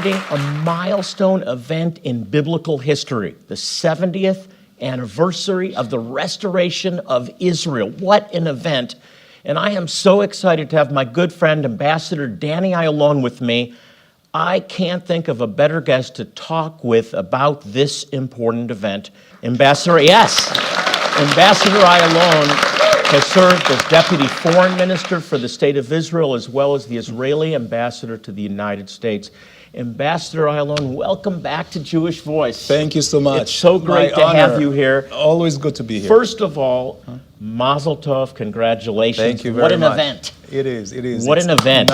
celebrating a milestone event in biblical history, the 70th anniversary of the restoration of Israel. What an event. And I am so excited to have my good friend, Ambassador Danny Ayalon, with me. I can't think of a better guest to talk with about this important event. Ambassador Ayalon has served as Deputy Foreign Minister for the State of Israel, as well as the Israeli Ambassador to the United States. Ambassador Ayalon, welcome back to Jewish Voice. Thank you so much. It's so great to have you here. Always good to be here. First of all, Mazel Tov, congratulations. Thank you very much. What an event. It is. What an event.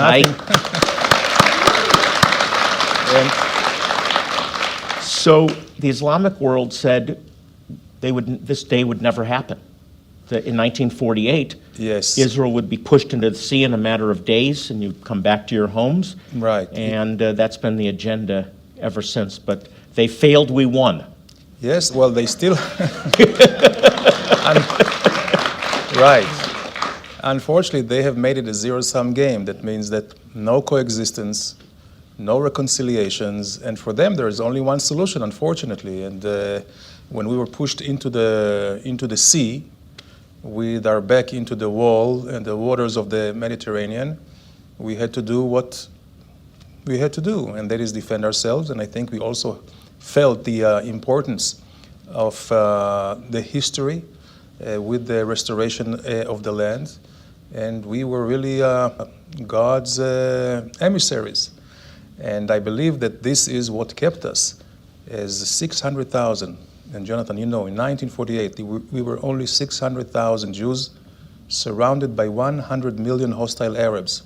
So the Islamic world said this day would never happen. That in 1948, yes, Israel would be pushed into the sea in a matter of days, and you'd come back to your homes. Right. And that's been the agenda ever since. But they failed, we won. Yes, well, they still... Right. Unfortunately, they have made it a zero-sum game. That means that no coexistence, no reconciliations, and for them there is only one solution, unfortunately. And when we were pushed into the sea, with our back into the wall and the waters of the Mediterranean, we had to do what we had to do, and that is defend ourselves. And I think we also felt the importance of the history with the restoration of the land. And we were really God's emissaries. And I believe that this is what kept us as 600,000. And Jonathan, you know, in 1948, we were only 600,000 Jews surrounded by 100 million hostile Arabs.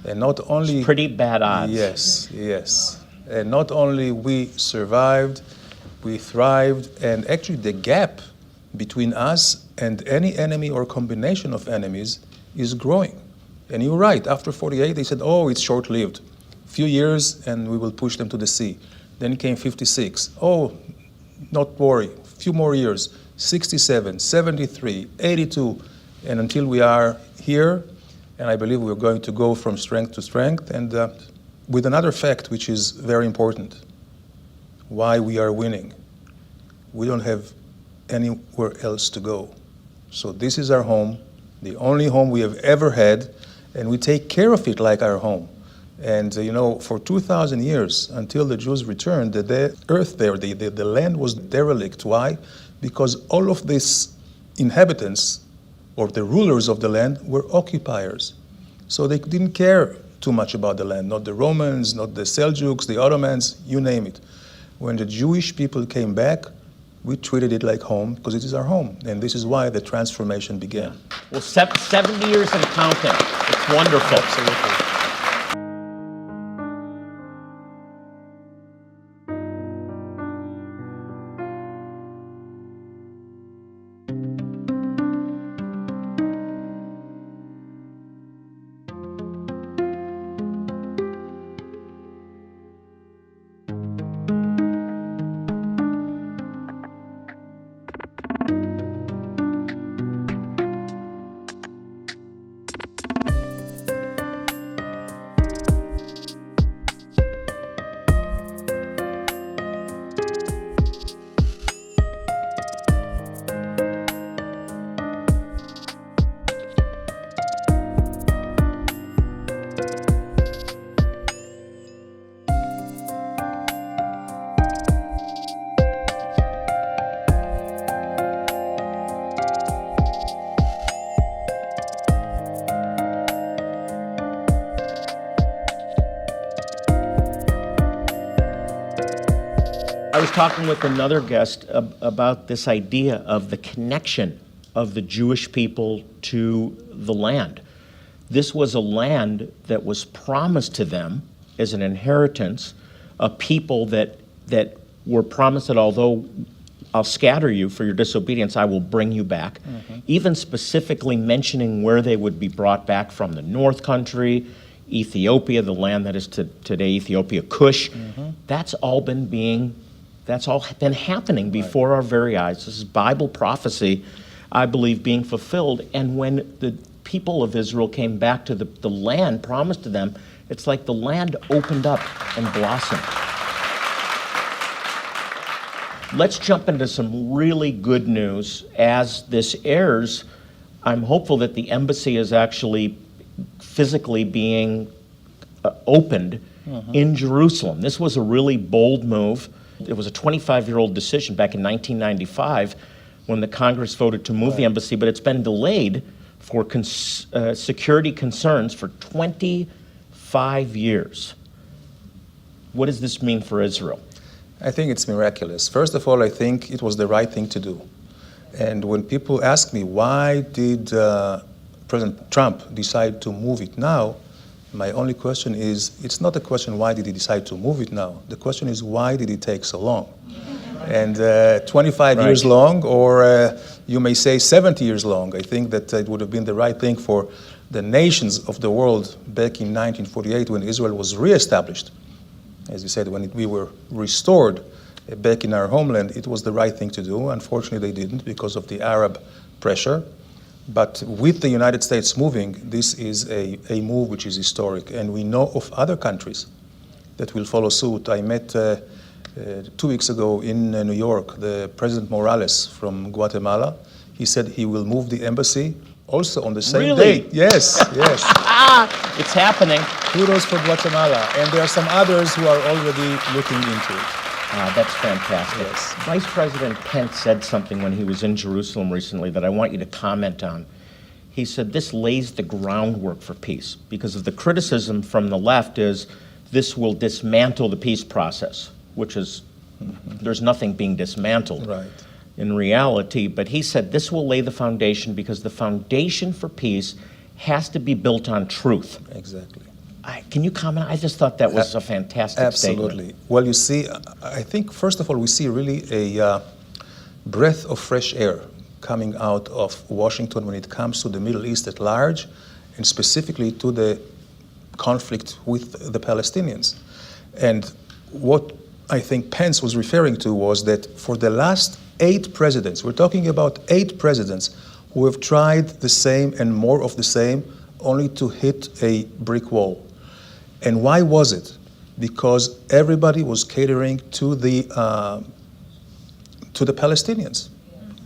And not only... It's pretty bad odds. Yes. And not only we survived, we thrived, and actually the gap between us and any enemy or combination of enemies is growing. And you're right, after 48, they said, oh, it's short-lived. Few years and we will push them to the sea. Then came 56. Oh, not worry, a few more years, 67, 73, 82, and until we are here, and I believe we're going to go from strength to strength, and with another fact which is very important, why we are winning. We don't have anywhere else to go. So this is our home, the only home we have ever had, and we take care of it like our home. And, for 2,000 years, until the Jews returned, the earth there, the land was derelict. Why? Because all of these inhabitants, or the rulers of the land, were occupiers. So they didn't care too much about the land, not the Romans, not the Seljuks, the Ottomans, you name it. When the Jewish people came back, we treated it like home, because it is our home. And this is why the transformation began. Well, 70 years and counting. It's wonderful. Absolutely. I was talking with another guest about this idea of the connection of the Jewish people to the land. This was a land that was promised to them as an inheritance, a people that were promised that although I'll scatter you for your disobedience, I will bring you back. Mm-hmm. Even specifically mentioning where they would be brought back from, the North Country, Ethiopia, the land that is today Ethiopia, Cush. Mm-hmm. That's all been happening before our very eyes. This is Bible prophecy, I believe, being fulfilled. And when the people of Israel came back to the land promised to them, It's like the land opened up and blossomed. Let's jump into some really good news. As this airs, I'm hopeful that the embassy is actually physically being opened in Jerusalem. This was a really bold move. It was a 25-year-old decision back in 1995 when the Congress voted to move the embassy, but it's been delayed for security concerns for 25 years. What does this mean for Israel? I think it's miraculous. First of all, I think it was the right thing to do. And when people ask me, why did President Trump decide to move it now, my only question is, it's not a question why did he decide to move it now. The question is, why did it take so long? And 25 years long, or you may say 70 years long. I think that it would have been the right thing for the nations of the world back in 1948 when Israel was reestablished. As you said, when we were restored back in our homeland, it was the right thing to do. Unfortunately, they didn't because of the Arab pressure. But with the United States moving, this is a move which is historic. And we know of other countries that will follow suit. I met 2 weeks ago in New York, the President Morales from Guatemala. He said he will move the embassy also on the same day. Yes, yes. It's happening. Kudos for Guatemala. And there are some others who are already looking into it. That's fantastic. Yes. Vice President Pence said something when he was in Jerusalem recently that I want you to comment on. He said this lays the groundwork for peace because of the criticism from the left is this will dismantle the peace process, which is, there's nothing being dismantled in reality. But he said this will lay the foundation because the foundation for peace has to be built on truth. Exactly. Can you comment? I just thought that was a fantastic statement. Absolutely. Well, you see, I think, first of all, we see really a breath of fresh air coming out of Washington when it comes to the Middle East at large, and specifically to the conflict with the Palestinians. And what I think Pence was referring to was that for the last 8 presidents, we're talking about 8 presidents who have tried the same and more of the same, only to hit a brick wall. And why was it? Because everybody was catering to the Palestinians.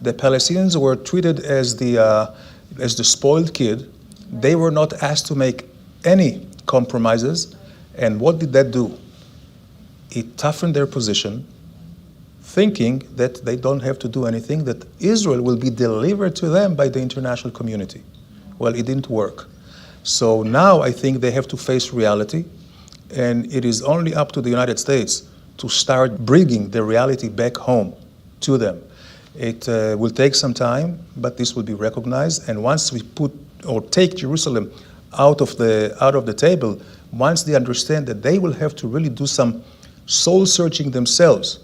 The Palestinians were treated as the spoiled kid. They were not asked to make any compromises. And what did that do? It toughened their position, thinking that they don't have to do anything, that Israel will be delivered to them by the international community. Well, it didn't work. So now I think they have to face reality, and it is only up to the United States to start bringing the reality back home to them. It will take some time, but this will be recognized. And once we put or take Jerusalem out of the table, once they understand that they will have to really do some soul searching themselves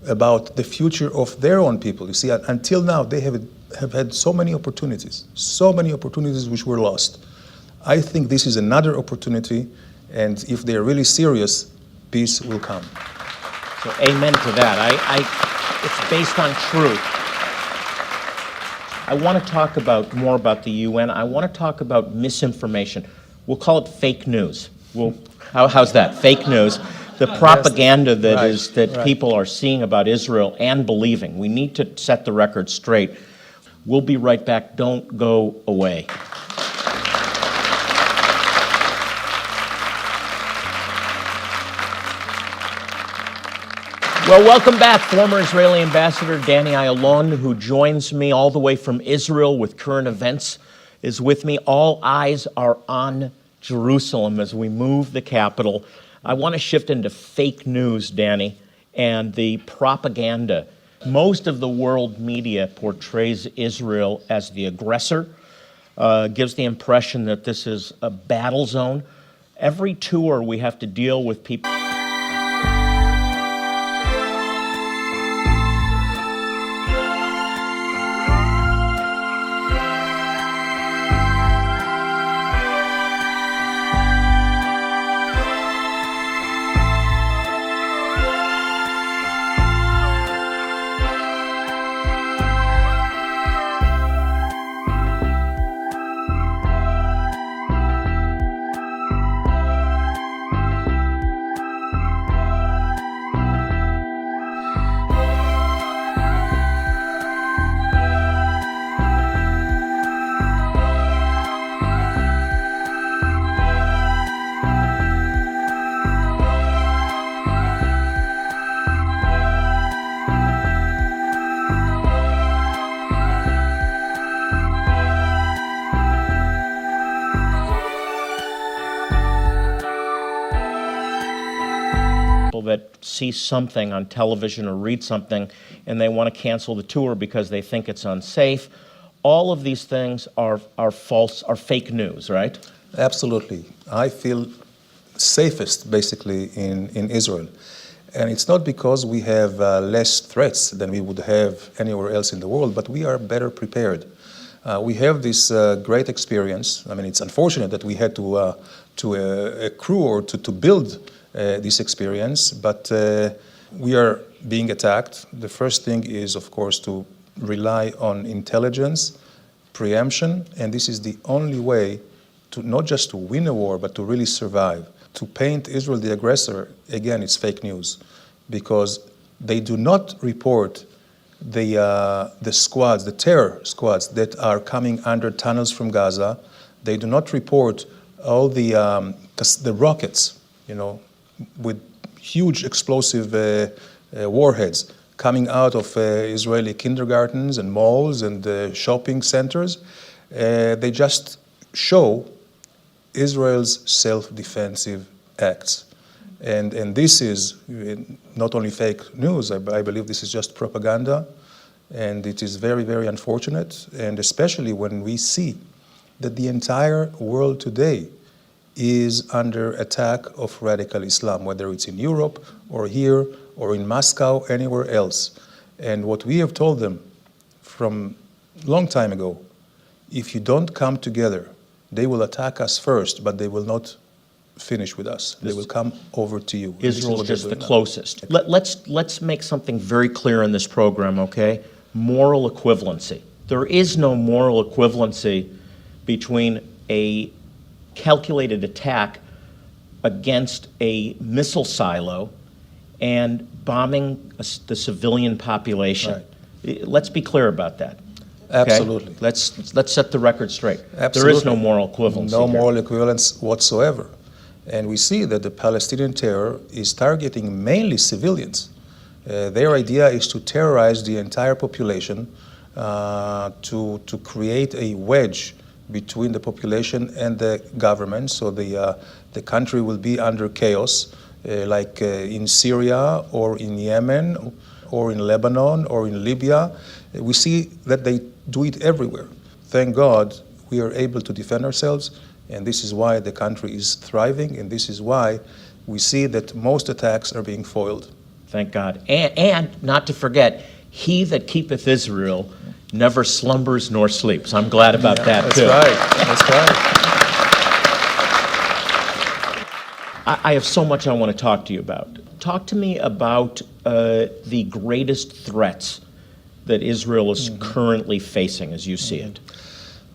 about the future of their own people. You see, until now they have had so many opportunities which were lost. I think this is another opportunity, and if they're really serious, peace will come. So amen to that. It's based on truth. I want to talk more about the UN. I want to talk about misinformation. We'll call it fake news. How's that? Fake news. The propaganda that people are seeing about Israel and believing. We need to set the record straight. We'll be right back. Don't go away. Well, welcome back. Former Israeli Ambassador Danny Ayalon, who joins me all the way from Israel with current events, is with me. All eyes are on Jerusalem as we move the capital. I want to shift into fake news, Danny, and the propaganda. Most of the world media portrays Israel as the aggressor, gives the impression that this is a battle zone. Every tour we have to deal with people. people that see something on television or read something and they want to cancel the tour because they think it's unsafe. All of these things are false, are fake news, right? Absolutely. I feel safest, basically, in Israel. And it's not because we have less threats than we would have anywhere else in the world, but we are better prepared. We have this great experience. I mean, it's unfortunate that we had to accrue or to build this experience, but we are being attacked. The first thing is, of course, to rely on intelligence, preemption, and this is the only way to not just to win a war, but to really survive. To paint Israel the aggressor, again, it's fake news, because they do not report the squads, the terror squads that are coming under tunnels from Gaza. They do not report all the rockets, with huge explosive warheads coming out of Israeli kindergartens and malls and shopping centers. They just show Israel's self-defensive acts. And this is not only fake news, I believe this is just propaganda, and it is very, very unfortunate, and especially when we see that the entire world today is under attack of radical Islam, whether it's in Europe or here or in Moscow, anywhere else. And what we have told them from a long time ago, if you don't come together, they will attack us first, but they will not finish with us. They will come over to you. Israel's just the closest. Let's make something very clear in this program, okay? Moral equivalency. There is no moral equivalency between a calculated attack against a missile silo and bombing the civilian population. Right. Let's be clear about that. Absolutely. Okay? Let's set the record straight. Absolutely. There is no moral equivalency. No here. moral equivalence whatsoever. And we see that the Palestinian terror is targeting mainly civilians. Their idea is to terrorize the entire population, to create a wedge between the population and the government, so the country will be under chaos, like in Syria or in Yemen or in Lebanon or in Libya. We see that they do it everywhere. Thank God we are able to defend ourselves, and this is why the country is thriving, and this is why we see that most attacks are being foiled. Thank God. And not to forget, he that keepeth Israel never slumbers nor sleeps. I'm glad about that, that's too. Right. That's right. I have so much I want to talk to you about. Talk to me about the greatest threats that Israel is currently facing as you see it.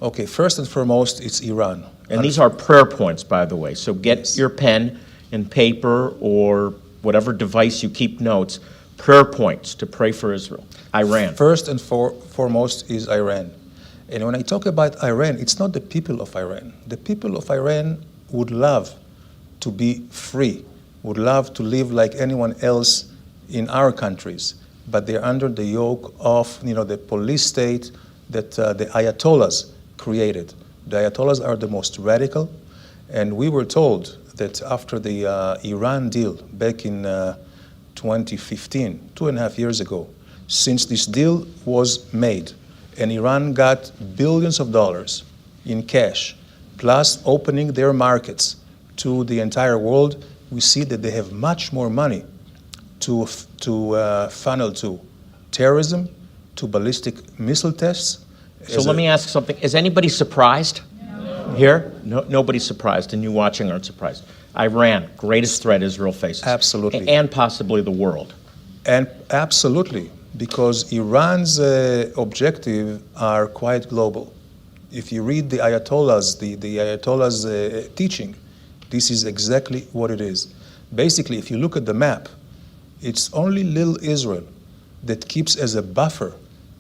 Okay, first and foremost, it's Iran. And these are prayer points, by the way. So get your pen and paper or whatever device you keep notes, prayer points to pray for Israel. Iran. First and foremost is Iran. And when I talk about Iran, it's not the people of Iran. The people of Iran would love to be free, would love to live like anyone else in our countries, but they're under the yoke of the police state that the Ayatollahs created. The Ayatollahs are the most radical, and we were told that after the Iran deal back in 2015, 2.5 years ago, since this deal was made, and Iran got billions of dollars in cash, plus opening their markets to the entire world, we see that they have much more money to funnel to terrorism, to ballistic missile tests. So let me ask something. Is anybody surprised here? No, nobody's surprised, and you watching aren't surprised. Iran, greatest threat Israel faces. Absolutely. And possibly the world. And absolutely, because Iran's objectives are quite global. If you read the Ayatollahs, the Ayatollahs' teaching, this is exactly what it is. Basically, if you look at the map, it's only little Israel that keeps as a buffer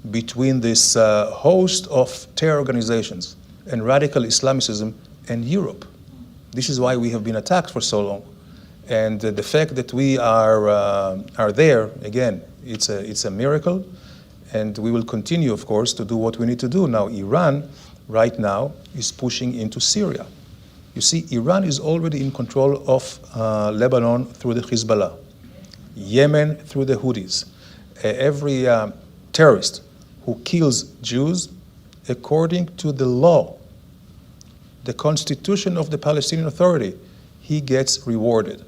between this host of terror organizations and radical Islamicism and Europe. This is why we have been attacked for so long. And the fact that we are there, again, it's a miracle. And we will continue, of course, to do what we need to do. Now, Iran, right now, is pushing into Syria. You see, Iran is already in control of Lebanon through the Hezbollah. Yemen through the Houthis. Every terrorist who kills Jews, according to the law, the constitution of the Palestinian Authority, he gets rewarded.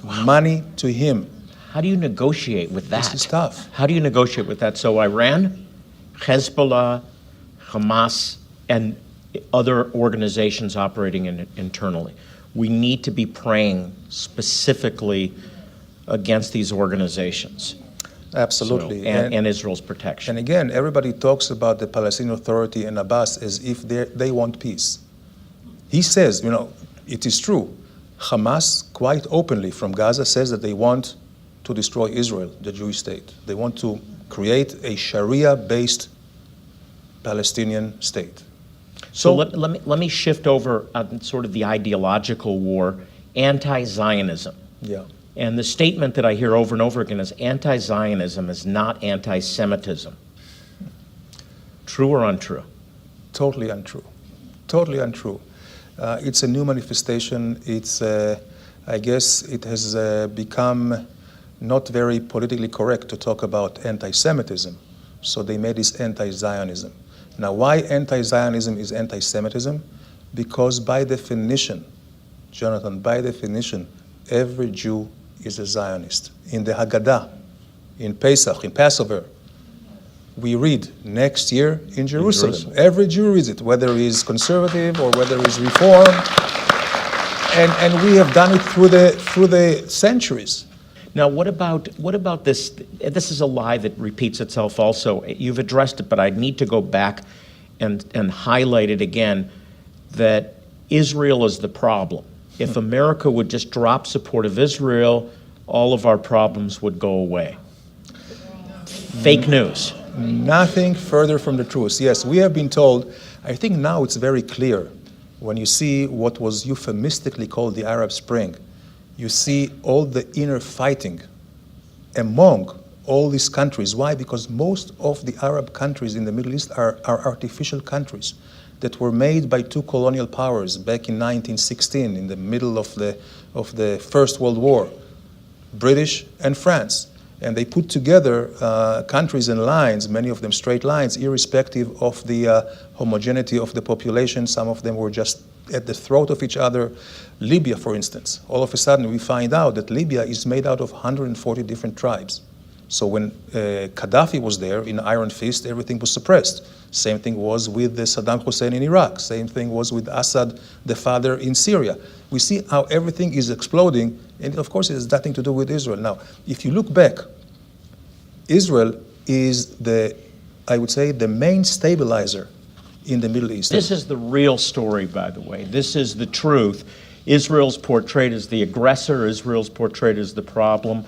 Wow. Money to him. How do you negotiate with that? This is tough. How do you negotiate with that? So Iran, Hezbollah, Hamas, and other organizations operating internally. We need to be praying specifically against these organizations. Absolutely. So, and Israel's protection. And again, everybody talks about the Palestinian Authority and Abbas as if they want peace. He says, it is true. Hamas, quite openly from Gaza, says that they want to destroy Israel, the Jewish state. They want to create a Sharia-based Palestinian state. So let me shift over on sort of the ideological war, anti-Zionism. Yeah. And the statement that I hear over and over again is anti-Zionism is not anti-Semitism. True or untrue? Totally untrue. Totally untrue. It's a new manifestation. It's, I guess, it has become not very politically correct to talk about anti-Semitism. So they made this anti-Zionism. Now, why anti-Zionism is anti-Semitism? Because by definition, Jonathan, by definition, every Jew is a Zionist. In the Haggadah, in Pesach, in Passover, we read next year in Jerusalem. Every Jew reads it, whether he's conservative or whether he's reform. And we have done it through the centuries. Now, what about this? This is a lie that repeats itself also. You've addressed it, but I need to go back and highlight it again, that Israel is the problem. If America would just drop support of Israel, all of our problems would go away. Fake news. Nothing further from the truth. Yes, we have been told, I think now it's very clear, when you see what was euphemistically called the Arab Spring, you see all the inner fighting among all these countries. Why? Because most of the Arab countries in the Middle East are artificial countries that were made by two colonial powers back in 1916, in the middle of the First World War, British and France. And they put together countries and lines, many of them straight lines, irrespective of the homogeneity of the population. Some of them were just at the throat of each other. Libya, for instance, all of a sudden we find out that Libya is made out of 140 different tribes. So when Gaddafi was there in Iron Fist, everything was suppressed. Same thing was with Saddam Hussein in Iraq. Same thing was with Assad, the father, in Syria. We see how everything is exploding, and of course it has nothing to do with Israel. Now, if you look back, Israel is I would say, the main stabilizer in the Middle East. This is the real story, by the way. This is the truth. Israel's portrayed as the aggressor. Israel's portrayed as the problem.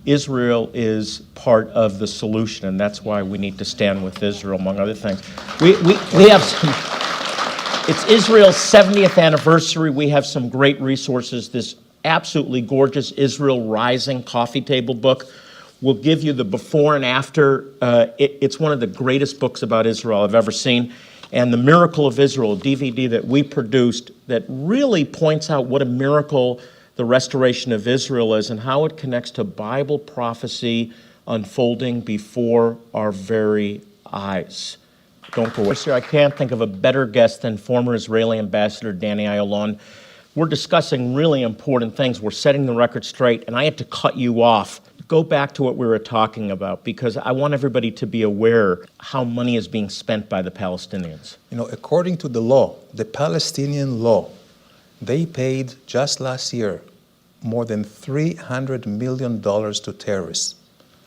Israel is part of the solution, and that's why we need to stand with Israel, among other things. We have some, it's Israel's 70th anniversary. We have some great resources. This absolutely gorgeous Israel Rising coffee table book will give you the before and after. It's one of the greatest books about Israel I've ever seen. And The Miracle of Israel, a DVD that we produced that really points out what a miracle the restoration of Israel is and how it connects to Bible prophecy unfolding before our very eyes. Don't go away. Sir, I can't think of a better guest than former Israeli Ambassador Danny Ayalon. We're discussing really important things. We're setting the record straight, and I had to cut you off. Go back to what we were talking about, because I want everybody to be aware how money is being spent by the Palestinians. According to the law, the Palestinian law, they paid just last year more than $300 million to terrorists.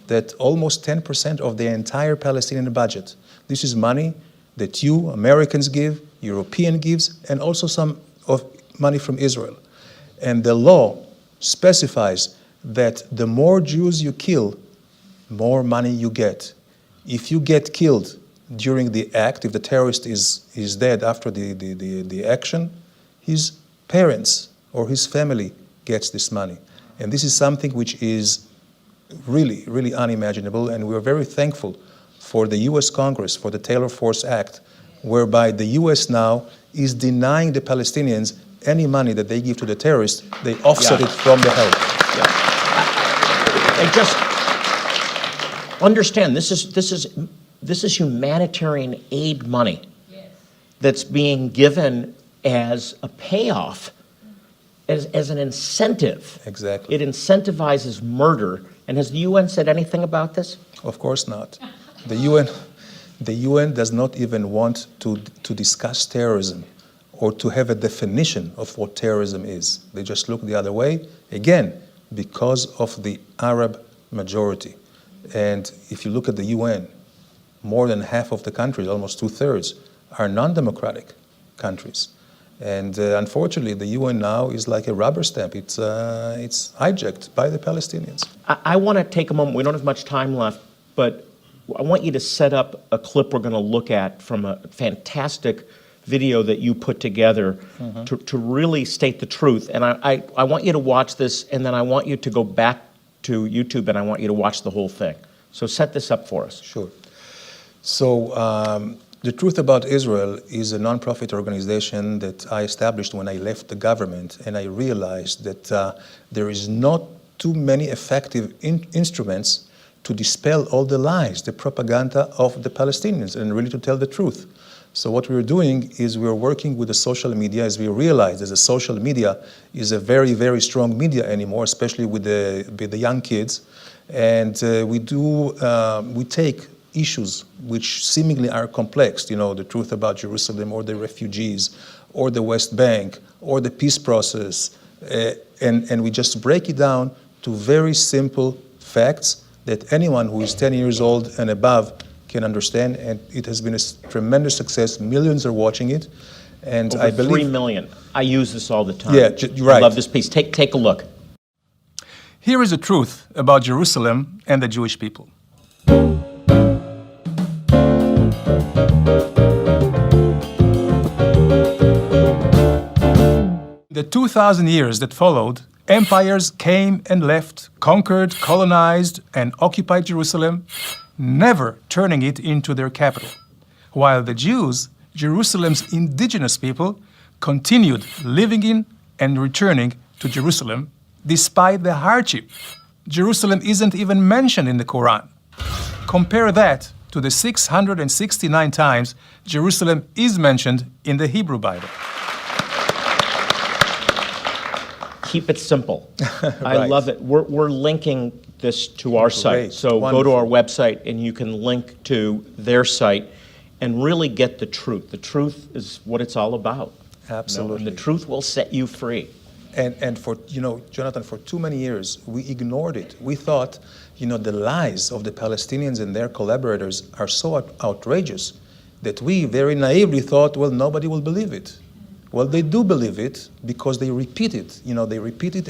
That almost 10% of the entire Palestinian budget. This is money that you, Americans, give, European gives, and also some of money from Israel. And the law specifies that the more Jews you kill, more money you get. If you get killed during the act, if the terrorist is dead after the action, his parents or his family gets this money. And this is something which is really, really unimaginable, and we're very thankful for the U.S. Congress, for the Taylor Force Act, whereby the U.S. now is denying the Palestinians any money that they give to the terrorists. They offset it from the help. And just understand, this is humanitarian aid money that's being given as a payoff, as an incentive. Exactly. It incentivizes murder. And has the UN said anything about this? Of course not. The UN does not even want to discuss terrorism or to have a definition of what terrorism is. They just look the other way, again, because of the Arab majority. And if you look at the UN, more than half of the countries, almost 2/3, are non-democratic countries. And unfortunately, the UN now is like a rubber stamp. It's hijacked by the Palestinians. I want to take a moment. We don't have much time left, but I want you to set up a clip we're going to look at from a fantastic video that you put together to really state the truth. And I want you to watch this, and then I want you to go back to YouTube, and I want you to watch the whole thing. So set this up for us. Sure. So the Truth About Israel is a nonprofit organization that I established when I left the government, and I realized that there is not too many effective instruments to dispel all the lies, the propaganda of the Palestinians, and really to tell the truth. So what we're doing is we're working with the social media, as we realize that the social media is a very, very strong media anymore, especially with the young kids. And we take issues which seemingly are complex, the truth about Jerusalem or the refugees or the West Bank or the peace process, and we just break it down to very simple facts that anyone who is 10 years old and above can understand, and it has been a tremendous success. Millions are watching it, and Over I believe 3 million. I use this all the time. Yeah, right. I love this piece. Take a look. Here is the truth about Jerusalem and the Jewish people. The 2,000 years that followed, empires came and left, conquered, colonized, and occupied Jerusalem, never turning it into their capital. While the Jews, Jerusalem's indigenous people, continued living in and returning to Jerusalem despite the hardship. Jerusalem isn't even mentioned in the Quran. Compare that to the 669 times Jerusalem is mentioned in the Hebrew Bible. Keep it simple. I Right. love it. We're linking this to our site. Great. So go to our website and you can link to their site and really get the truth. The truth is what it's all about. Absolutely. And the truth will set you free. And for, Jonathan, for too many years, we ignored it. We thought, the lies of the Palestinians and their collaborators are so outrageous that we very naively thought, well, nobody will believe it. Well, they do believe it because they repeat it. They repeat it,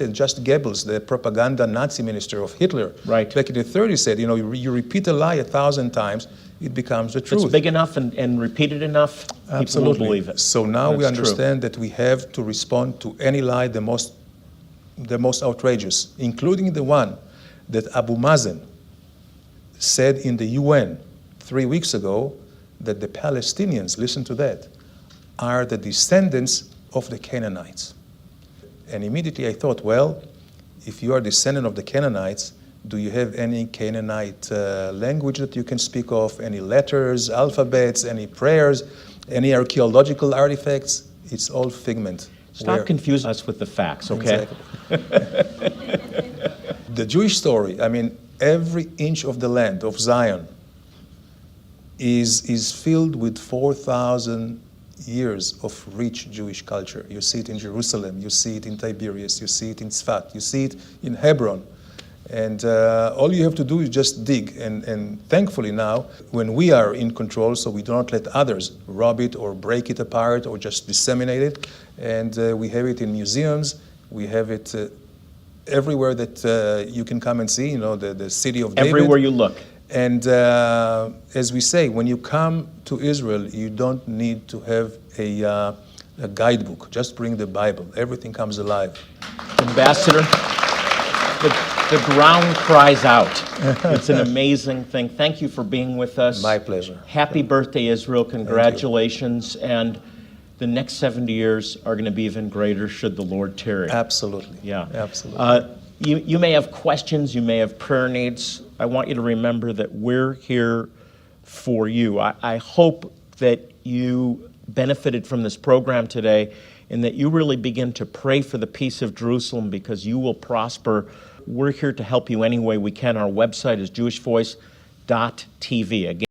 and just Goebbels, the propaganda Nazi minister of Hitler, Right. back in the 30s said, you repeat a lie 1,000 times, it becomes the If truth. it's big enough and repeated enough, people Absolutely. will believe it. So now we That's true. understand that we have to respond to any lie, the most outrageous, including the one that Abu Mazen said in the UN 3 weeks ago, that the Palestinians, listen to that, are the descendants of the Canaanites. And immediately I thought, well, if you are a descendant of the Canaanites, do you have any Canaanite language that you can speak of, any letters, alphabets, any prayers, any archaeological artifacts? It's all figment. Stop confusing us with the facts, okay? Exactly. The Jewish story, every inch of the land of Zion is filled with 4,000 years of rich Jewish culture. You see it in Jerusalem, you see it in Tiberias, you see it in Tzfat, you see it in Hebron. And all you have to do is just dig. And thankfully now, when we are in control, so we do not let others rob it or break it apart or just disseminate it. And we have it in museums, we have it everywhere that you can come and see, the city of David. Everywhere you look. And as we say, when you come to Israel, you don't need to have a guidebook. Just bring the Bible. Everything comes alive. Ambassador, the ground cries out. It's an amazing thing. Thank you for being with us. My pleasure. Happy birthday, Israel. Congratulations. And the next 70 years are going to be even greater should the Lord tarry. Absolutely. Yeah. Absolutely. You may have questions, you may have prayer needs. I want you to remember that we're here for you. I hope that you benefited from this program today and that you really begin to pray for the peace of Jerusalem because you will prosper. We're here to help you any way we can. Our website is jewishvoice.tv. Again,